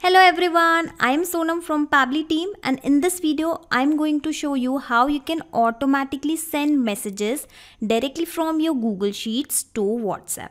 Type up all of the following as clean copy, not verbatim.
Hello everyone, I am Sonam from Pabbly team, and in this video I am going to show you how you can automatically send messages directly from your Google Sheets to WhatsApp.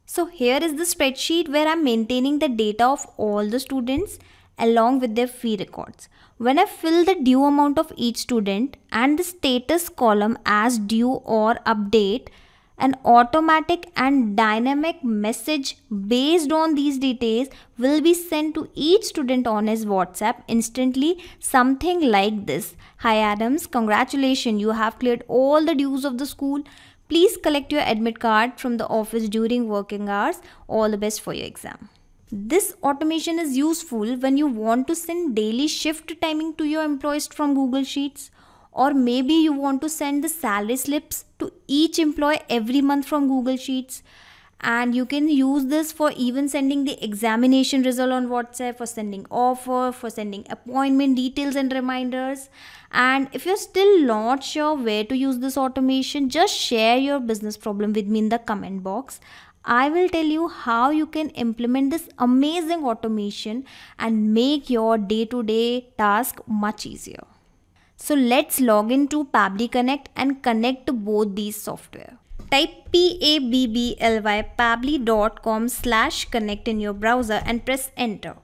So here is the spreadsheet where I am maintaining the data of all the students along with their fee records. When I fill the due amount of each student and the status column as due or update, an automatic and dynamic message based on these details will be sent to each student on his WhatsApp instantly, something like this. Hi Adams, congratulations, you have cleared all the dues of the school. Please collect your admit card from the office during working hours. All the best for your exam. This automation is useful when you want to send daily shift timing to your employees from Google Sheets. Or maybe you want to send the salary slips to each employee every month from Google Sheets. And you can use this for even sending the examination result on WhatsApp, for sending offer, for sending appointment details and reminders. And if you're still not sure where to use this automation, just share your business problem with me in the comment box. I will tell you how you can implement this amazing automation and make your day-to-day task much easier. So let's log into Pabbly Connect and connect to both these software. Type pabbly.com/connect in your browser and press enter.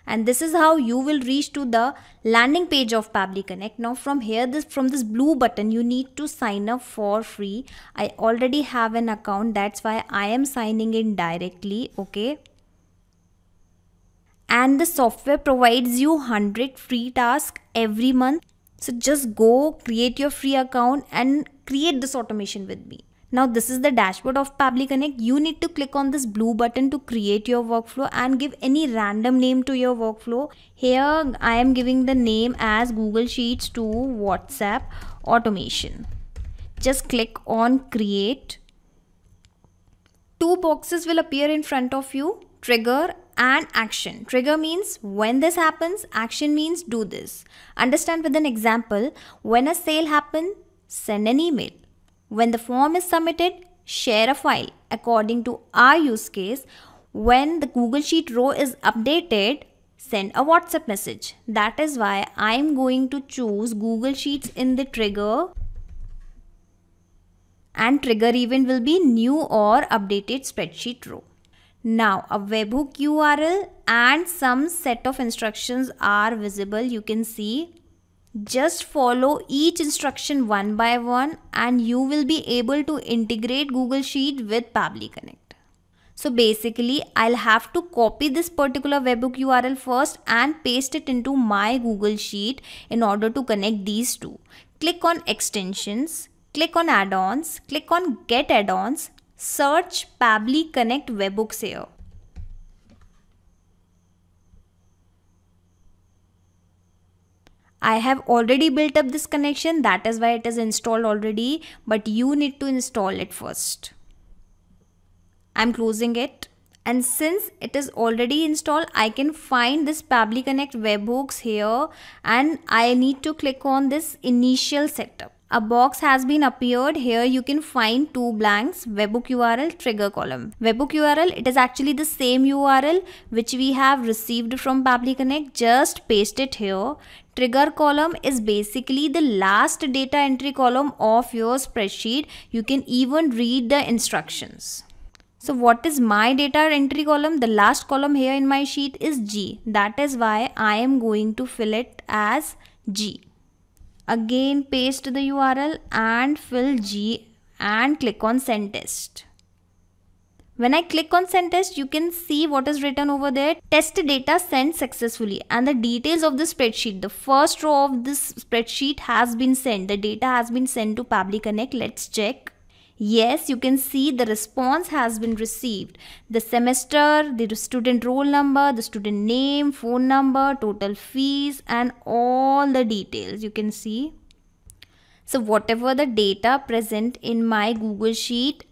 And this is how you will reach to the landing page of Pabbly Connect. Now from here, from this blue button, you need to sign up for free. I already have an account, that's why I am signing in directly, okay? And the software provides you 100 free tasks every month. So just go create your free account and create this automation with me. Now this is the dashboard of Pabbly Connect. You need to click on this blue button to create your workflow and give any random name to your workflow. Here I am giving the name as Google Sheets to WhatsApp automation. Just click on create. Two boxes will appear in front of you, trigger and action. Trigger means when this happens, action means do this. Understand with an example. When a sale happens, send an email. When the form is submitted, share a file. According to our use case, when the Google Sheet row is updated, send a WhatsApp message. That is why I am going to choose Google Sheets in the trigger, and trigger event will be new or updated spreadsheet row. Now a webhook URL and some set of instructions are visible. You can see. Just follow each instruction one by one and you will be able to integrate Google Sheet with Pabbly Connect. So basically I'll have to copy this particular webhook URL first and paste it into my Google Sheet in order to connect these two. Click on extensions, click on add-ons, click on get add-ons. Search Pabbly Connect webhooks here. I have already built up this connection, that is why it is installed already, but you need to install it first. I'm closing it, and since it is already installed, I can find this Pabbly Connect webhooks here and I need to click on this initial setup. A box has been appeared. Here you can find two blanks, webhook URL, trigger column. Webhook URL, it is actually the same URL which we have received from Pabbly Connect. Just paste it here. Trigger column is basically the last data entry column of your spreadsheet. You can even read the instructions. So what is my data entry column? The last column here in my sheet is G. That is why I am going to fill it as G. Again paste the URL and fill G and click on send test. When I click on send test, you can see what is written over there. Test data sent successfully, and the details of the spreadsheet. The first row of this spreadsheet has been sent. The data has been sent to Pabbly Connect. Let's check. Yes, you can see the response has been received. The semester, the student roll number, the student name, phone number, total fees and all the details you can see. So whatever the data present in my Google Sheet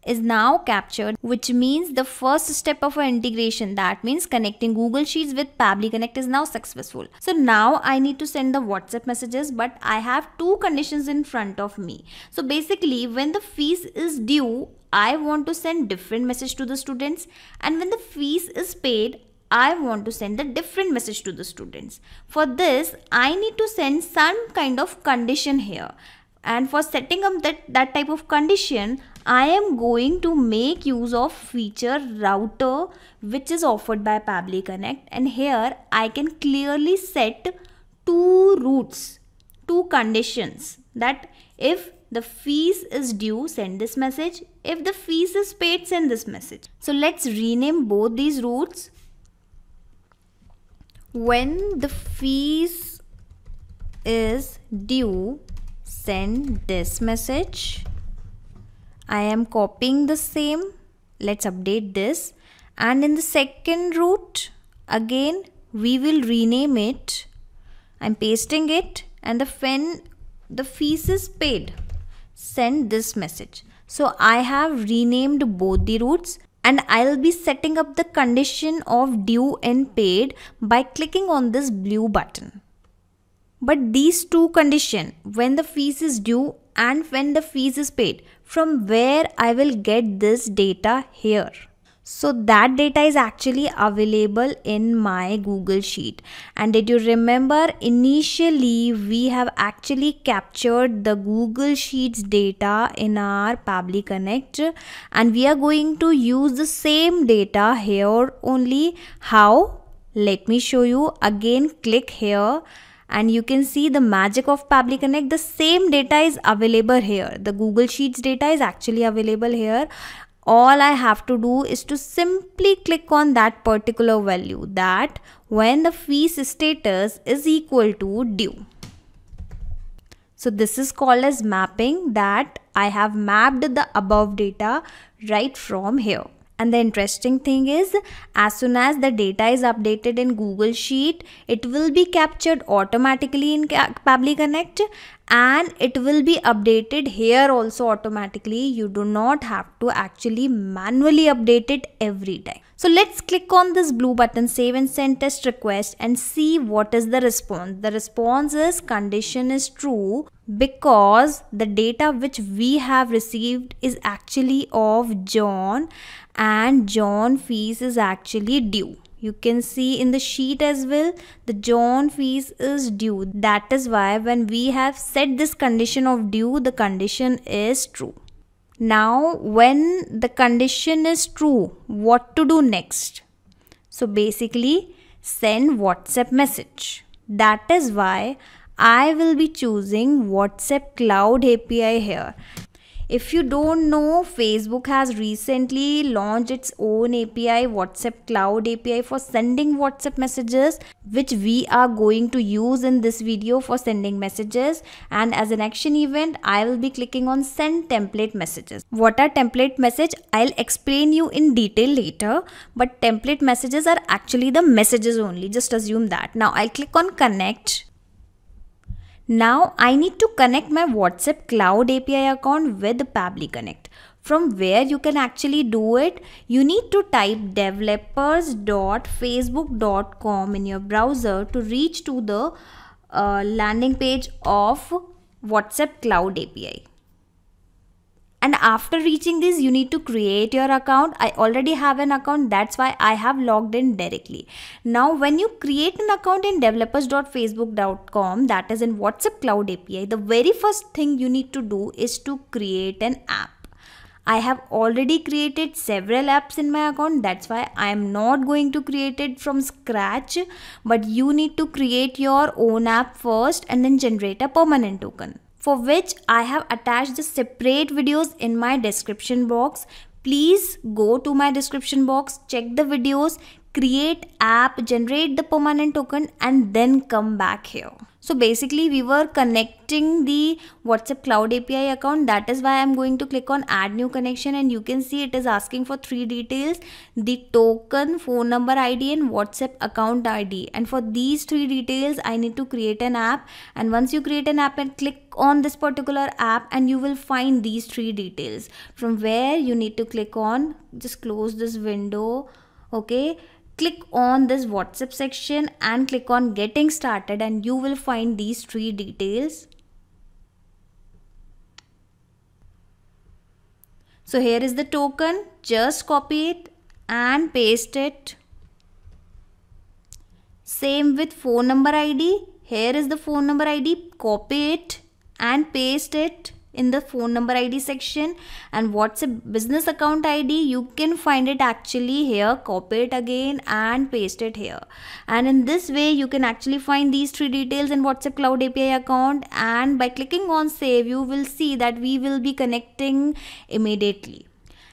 is now captured, which means the first step of our integration, that means connecting Google Sheets with Pabbly Connect, is now successful. So now I need to send the WhatsApp messages, but I have two conditions in front of me. So basically when the fees is due, I want to send different message to the students, and when the fees is paid, I want to send a different message to the students. For this, I need to send some kind of condition here. And for setting up that type of condition, I am going to make use of feature router, which is offered by Pabbly Connect. And here I can clearly set two routes, two conditions, that if the fees is due, send this message. If the fees is paid, send this message. So let's rename both these routes. When the fees is due, send this message. I am copying the same. Let's update this. And in the second route, again, we will rename it. I'm pasting it, and when the fees is paid, send this message. So I have renamed both the routes, and I'll be setting up the condition of due and paid by clicking on this blue button. But these two conditions, when the fees is due and when the fees is paid, from where I will get this data here. So that data is actually available in my Google Sheet. And did you remember initially we have actually captured the Google Sheets data in our Pabbly Connect, and we are going to use the same data here only. How? Let me show you. Again, click here. And you can see the magic of Pabbly Connect. The same data is available here. The Google Sheets data is actually available here. All I have to do is to simply click on that particular value, that when the fees status is equal to due. So this is called as mapping, that I have mapped the above data right from here. And the interesting thing is, as soon as the data is updated in Google Sheet, it will be captured automatically in Pabbly Connect, and it will be updated here also automatically. You do not have to actually manually update it every time. So let's click on this blue button, save and send test request, and see what is the response. The response is condition is true, because the data which we have received is actually of John, and John fees is actually due. You can see in the sheet as well, the John fees is due. That is why when we have set this condition of due, the condition is true. Now when the condition is true, what to do next? So basically, send WhatsApp message. That is why I will be choosing WhatsApp Cloud API here. If you don't know, Facebook has recently launched its own API, WhatsApp Cloud API, for sending WhatsApp messages, which we are going to use in this video for sending messages. And as an action event, I will be clicking on send template messages. What are template message? I'll explain you in detail later, but template messages are actually the messages only. Just assume that. Now I'll click on connect. Now I need to connect my WhatsApp Cloud API account with Pabbly Connect. From where you can actually do it, you need to type developers.facebook.com in your browser to reach to the landing page of WhatsApp Cloud API. And after reaching this, you need to create your account. I already have an account, that's why I have logged in directly. Now when you create an account in developers.facebook.com, that is in WhatsApp Cloud API, the very first thing you need to do is to create an app. I have already created several apps in my account, that's why I am not going to create it from scratch, but you need to create your own app first and then generate a permanent token, for which I have attached the separate videos in my description box. Please go to my description box, check the videos, create app, generate the permanent token, and then come back here. So basically we were connecting the WhatsApp Cloud API account. That is why I'm going to click on add new connection, and you can see it is asking for 3 details: the token, phone number ID, and WhatsApp account ID. And for these 3 details I need to create an app, and once you create an app and click on this particular app, and you will find these 3 details, from where you need to click on, just close this window, okay, click on this WhatsApp section and click on getting started, and you will find these 3 details. So here is the token, just copy it and paste it. Same with phone number ID. Here is the phone number ID. Copy it and paste it in the phone number ID section. And WhatsApp business account ID, you can find it actually here. Copy it again and paste it here. And in this way, you can actually find these three details in WhatsApp Cloud API account. And by clicking on save, you will see that we will be connecting immediately.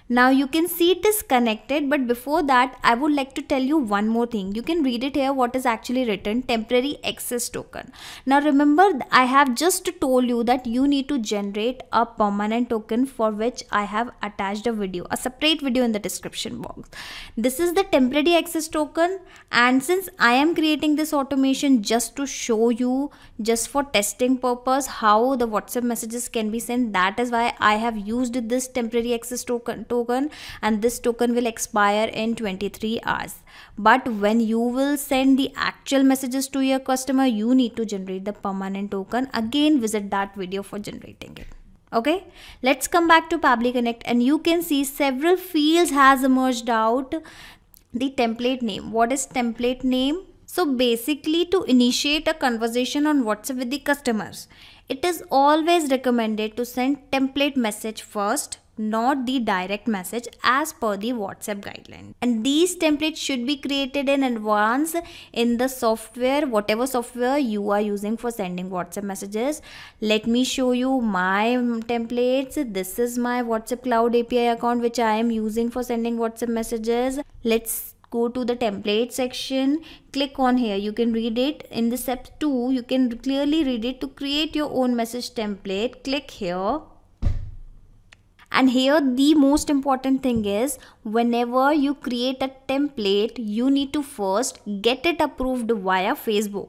Now you can see it is connected, but before that I would like to tell you one more thing. You can read it here what is actually written, temporary access token. Now remember, I have just told you that you need to generate a permanent token, for which I have attached a video, a separate video in the description box. This is the temporary access token, and since I am creating this automation just to show you, just for testing purpose, how the WhatsApp messages can be sent, that is why I have used this temporary access token, and this token will expire in 23 hours. But when you will send the actual messages to your customer, you need to generate the permanent token. Again, visit that video for generating it. Okay, let's come back to Pabbly Connect, and you can see several fields has emerged out. The template name. What is template name? So basically, to initiate a conversation on WhatsApp with the customers, it is always recommended to send template message first, not the direct message as per the WhatsApp guideline. And these templates should be created in advance in the software, whatever software you are using for sending WhatsApp messages. Let me show you my templates. This is my WhatsApp Cloud API account which I am using for sending WhatsApp messages. Let's go to the template section. Click on here. You can read it in the step 2. You can clearly read it. To create your own message template, click here. And here the most important thing is, whenever you create a template, you need to first get it approved via Facebook.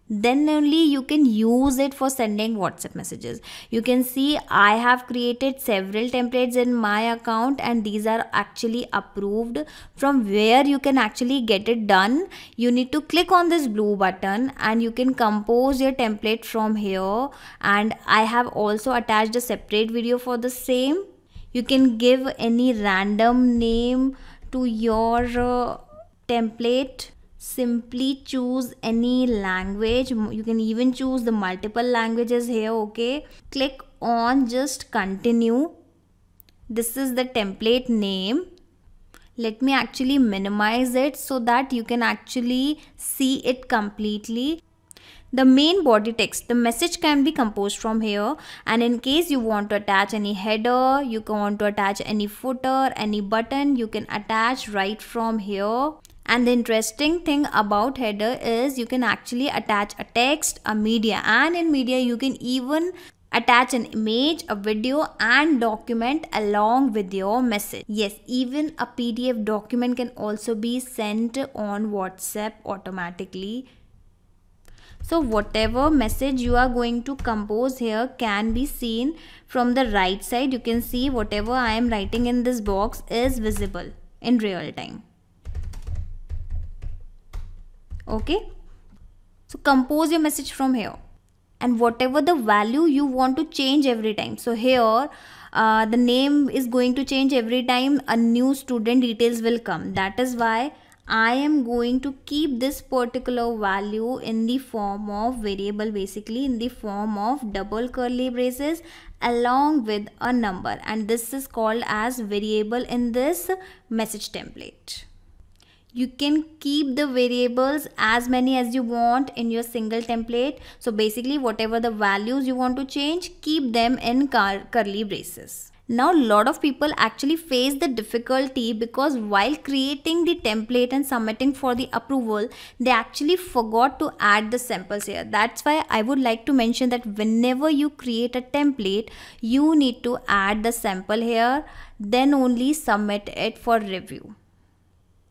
Then only you can use it for sending WhatsApp messages. You can see I have created several templates in my account, and these are actually approved. From where you can actually get it done, you need to click on this blue button and you can compose your template from here. And I have also attached a separate video for the same. You can give any random name to your template. Simply choose any language. You can even choose the multiple languages here. Okay, click on just continue. This is the template name. Let me actually minimize it so that you can actually see it completely. The main body text, the message can be composed from here, and in case you want to attach any header, you want to attach any footer, any button, you can attach right from here. And the interesting thing about header is you can actually attach a text, a media, and in media you can even attach an image, a video and document along with your message. Yes, even a PDF document can also be sent on WhatsApp automatically. So whatever message you are going to compose here can be seen from the right side. You can see whatever I am writing in this box is visible in real time. Okay, so compose your message from here, and whatever the value you want to change every time. So here the name is going to change every time a new student details will come. That is why I am going to keep this particular value in the form of variable, basically in the form of double curly braces along with a number, and this is called as variable in this message template. You can keep the variables as many as you want in your single template. So basically whatever the values you want to change, keep them in curly braces. Now a lot of people actually face the difficulty because while creating the template and submitting for the approval, they actually forgot to add the samples here. That's why I would like to mention that whenever you create a template, you need to add the sample here, then only submit it for review.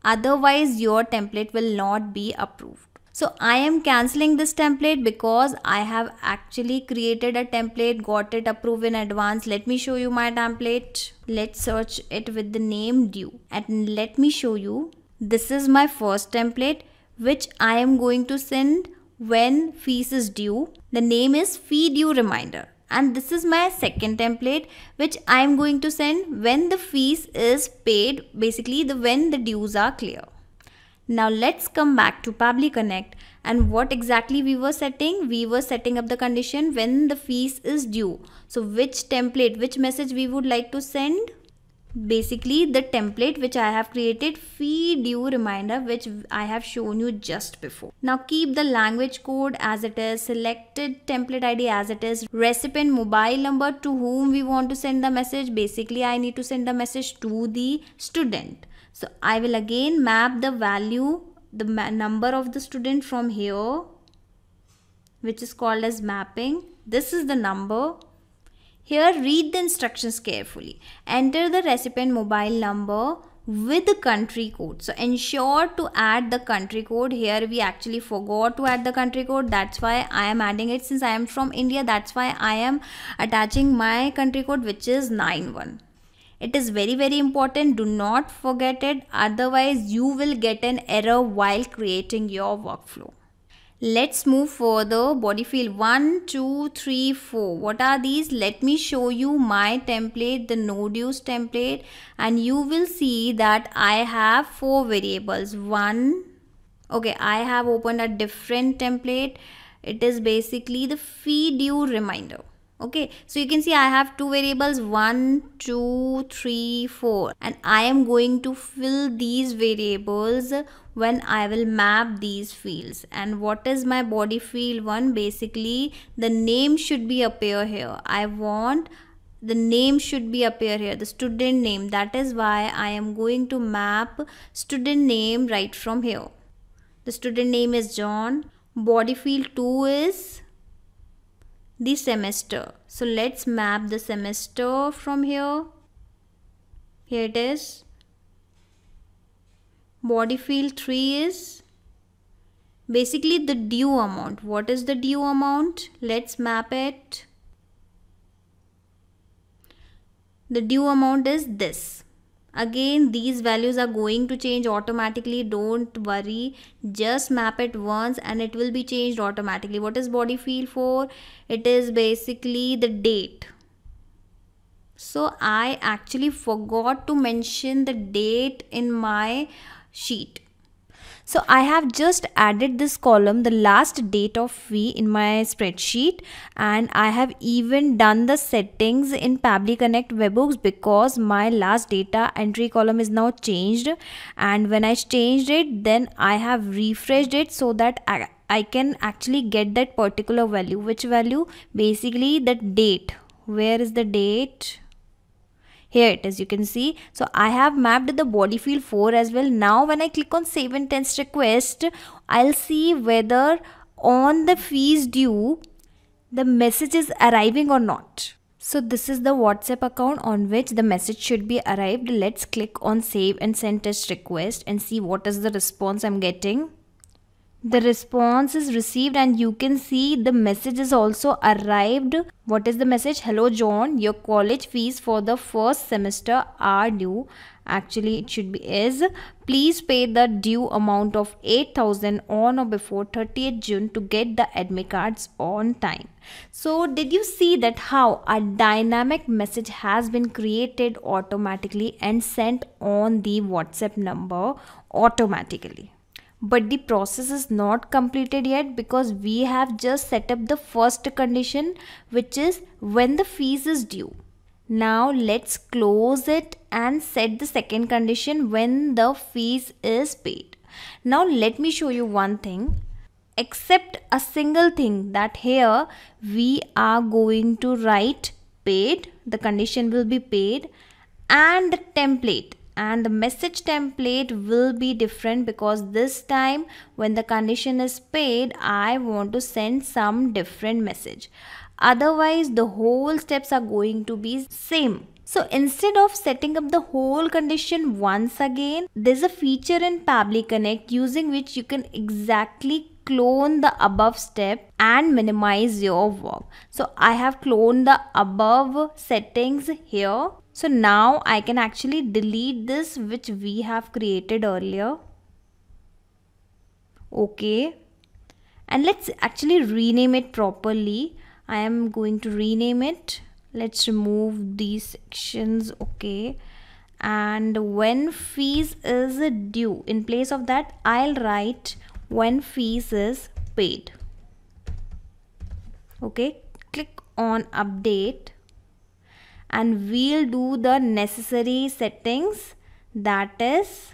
Otherwise your template will not be approved. So I am cancelling this template because I have actually created a template, got it approved in advance. Let me show you my template. Let's search it with the name due, and let me show you. This is my first template which I am going to send when fees is due. The name is fee due reminder. And this is my second template which I am going to send when the fees is paid, basically when the dues are clear. Now let's come back to Pabbly Connect, and what exactly we were setting? We were setting up the condition when the fees is due. So which template, which message we would like to send? Basically the template which I have created, fee due reminder, which I have shown you just before. Now keep the language code as it is, selected template ID as it is, recipient mobile number to whom we want to send the message. Basically I need to send the message to the student. So I will again map the value, the number of the student from here, which is called as mapping. This is the number. Here read the instructions carefully. Enter the recipient mobile number with the country code. So ensure to add the country code. Here we actually forgot to add the country code. That's why I am adding it. Since I am from India, that's why I am attaching my country code, which is 91. It is very, very important. Do not forget it. Otherwise you will get an error while creating your workflow. Let's move further. Body field 1, 2, 3, 4. What are these? Let me show you my template, the node use template, and you will see that I have 4 variables. I have opened a different template. It is basically the fee due reminder. Okay, so you can see I have 2 variables, 1, 2, 3, 4, and I am going to fill these variables when I will map these fields. And what is my body field 1? Basically the name should be appear here. I want the name should be appear here, the student name. That is why I am going to map student name right from here. The student name is John. Body field 2 is the semester. So let's map the semester from here. Here it is. Body field 3 is basically the due amount. What is the due amount? Let's map it. The due amount is this. Again, these values are going to change automatically. Don't worry. Just map it once and it will be changed automatically. What is body field 4? It is basically the date. So I actually forgot to mention the date in my sheet. So I have just added this column, the last date of fee, in my spreadsheet, and I have even done the settings in Pabbly Connect webhooks because my last data entry column is now changed, and when I changed it, then I have refreshed it so that I can actually get that particular value. Which value? Basically the date. Where is the date? Here it is, you can see. So I have mapped the body field 4 as well. Now when I click on save and test request, I'll see whether on the fees due the message is arriving or not. So this is the WhatsApp account on which the message should be arrived. Let's click on save and send test request and see what is the response I'm getting. The response is received and you can see the message is also arrived. What is the message? Hello John, your college fees for the first semester are due. Actually it should be is. Please pay the due amount of 8,000 on or before 30th June to get the admit cards on time. So did you see that how a dynamic message has been created automatically and sent on the WhatsApp number automatically? But the process is not completed yet because we have just set up the first condition, which is when the fees is due. Now let's close it and set the second condition when the fees is paid. Now let me show you one thing, except a single thing, that here we are going to write paid, the condition will be paid, and the template. And the message template will be different because this time when the condition is paid, I want to send some different message. Otherwise the whole steps are going to be same. So instead of setting up the whole condition once again, there's a feature in Pabbly Connect using which you can exactly clone the above step and minimize your work. So I have cloned the above settings here. So now I can actually delete this which we have created earlier. Okay. And let's actually rename it properly. I am going to rename it. Let's remove these sections. Okay. and when fees is due, in place of that I'll write when fees is paid. Okay, click on update and we'll do the necessary settings. That is,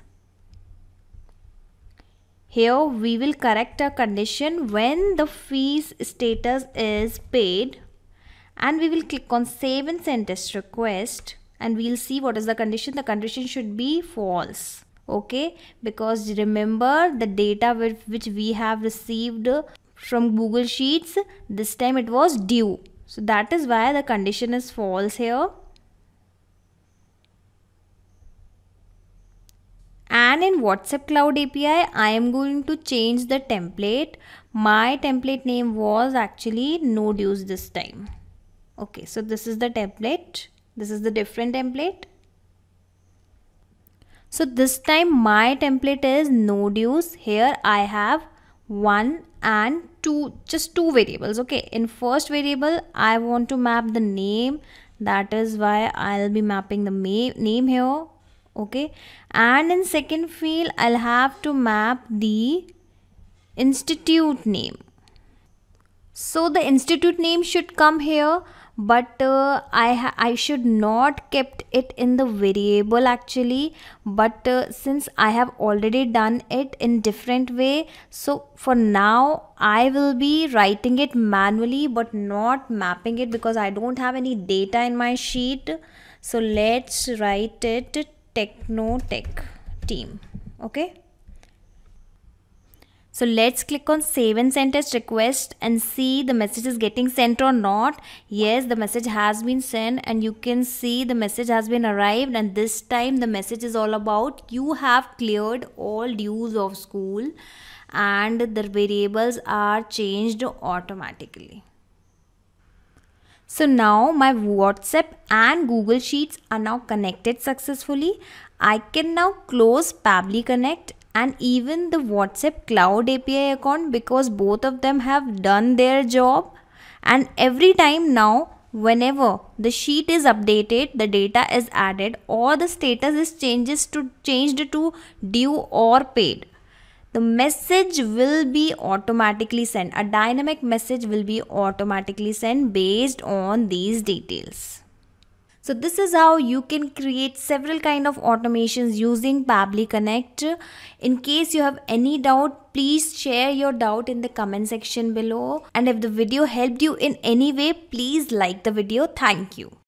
here we will correct a condition when the fees status is paid, and we will click on save and send test request and we'll see what is the condition. The condition should be false. Okay, because remember the data which we have received from Google Sheets, this time it was due. So that is why the condition is false here. And in WhatsApp Cloud API, I am going to change the template. My template name was actually no dues this time. Okay, so this is the template. This is the different template. So this time my template is no dues. Here I have 1 and 2, just 2 variables. Okay, in first variable I want to map the name. That is why I'll be mapping the name here. Okay, and in second field I'll have to map the institute name. So the institute name should come here, but I should not kept it in the variable actually, but since I have already done it in different way, so for now I will be writing it manually but not mapping it because I don't have any data in my sheet. So let's write it Technotech team. Okay, so let's click on save and send test request and see the message is getting sent or not. Yes, the message has been sent and you can see the message has been arrived, and this time the message is all about you have cleared all dues of school and the variables are changed automatically. So now my WhatsApp and Google Sheets are now connected successfully. I can now close Pabbly Connect and even the WhatsApp Cloud API account because both of them have done their job. And every time now, whenever the sheet is updated, the data is added or the status is changed to due or paid, the message will be automatically sent. A dynamic message will be automatically sent based on these details. So this is how you can create several kind of automations using Pabbly Connect. In case you have any doubt, please share your doubt in the comment section below. And if the video helped you in any way, please like the video. Thank you.